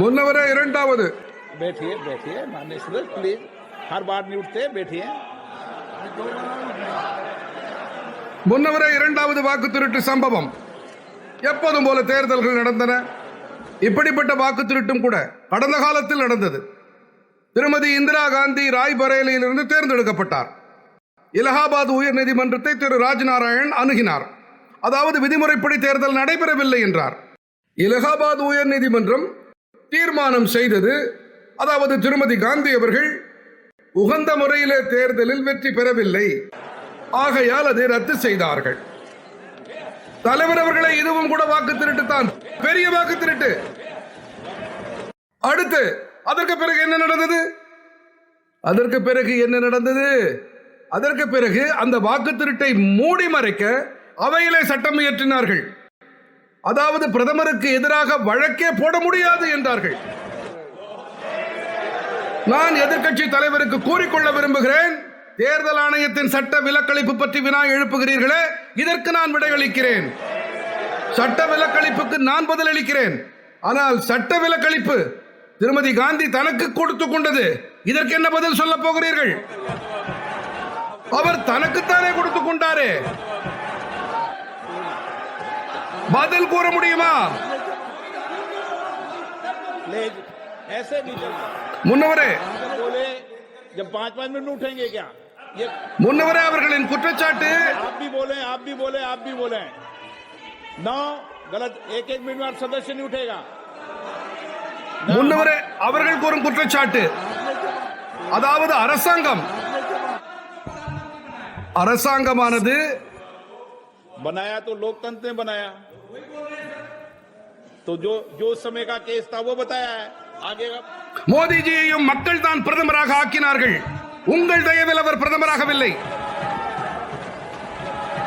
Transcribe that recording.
முன்னவரே இரண்டாவது बैठिए बैठिए माननीय सदस्य प्लीज हर बार नहीं उठते बैठिए முன்னவரே இரண்டாவது வாக்கு திருட்டு சம்பவம். எப்போதும் போல தேர்தல்கள் நடந்தன. இப்படிப்பட்ட வாக்கு திருட்டும் கூட கடந்த காலத்தில் நடந்தது. திருமதி இந்திரா காந்தி ராய்பரேலியிலிருந்து தேர்ந்தெடுக்கப்பட்டார். இலகாபாத் உயர் நீதிமன்றத்தை திரு ராஜ்நாராயண் அணுகினார். அதாவது விதிமுறைப்படி தேர்தல் நடைபெறவில்லை என்றார். இலகாபாத் உயர் நீதிமன்றம் தீர்மானம் செய்தது, அதாவது திருமதி காந்தி அவர்கள் உகந்த முறையிலே தேர்தலில் வெற்றி பெறவில்லை, ஆகையால் அதை ரத்து செய்தார்கள். தலைவர் அவர்களை இதுவும் கூட வாக்கு திருட்டு தான், பெரிய வாக்கு திருட்டு. அடுத்து அதற்கு பிறகு என்ன நடந்தது? அதற்கு பிறகு அந்த வாக்கு திருட்டை மூடி மறைக்க அவையிலே சட்டம் இயற்றினார்கள். அதாவது பிரதமருக்கு எதிராக வழக்கே போட முடியாது என்றார்கள். நான் எதிர்க்கட்சி தலைவருக்கு கூறிக்கொள்ள விரும்புகிறேன், தேர்தல் ஆணையத்தின் சட்ட விலக்களிப்பு பற்றி வினா எழுப்புகிறீர்களே, இதற்கு நான் விடையளிக்கிறேன். சட்ட விலக்களிப்புக்கு நான் பதிலளிக்கிறேன். ஆனால் சட்ட விலக்களிப்பு திருமதி காந்தி தனக்கு கொடுத்துக் கொண்டது, இதற்கு என்ன பதில் சொல்ல போகிறீர்கள்? அவர் தனக்குத்தானே கொடுத்துக் கொண்டாரே, பதில் கூற முடியுமா? முன்னவரே முன்னவரே அவர்களின் குற்றச்சாட்டு முன்னவரே அவர்கள் கூறும் குற்றச்சாட்டு, அதாவது அரசாங்கமானது बनाया तो लोकतंत्र ने बनाया, तो जो समय का केस था वो बताया है. आगे மோடிஜியையும் மக்கள் தான் பிரதமராக ஆக்கினார்கள். உங்கள் தயவில் அவர் பிரதமராகவில்லை.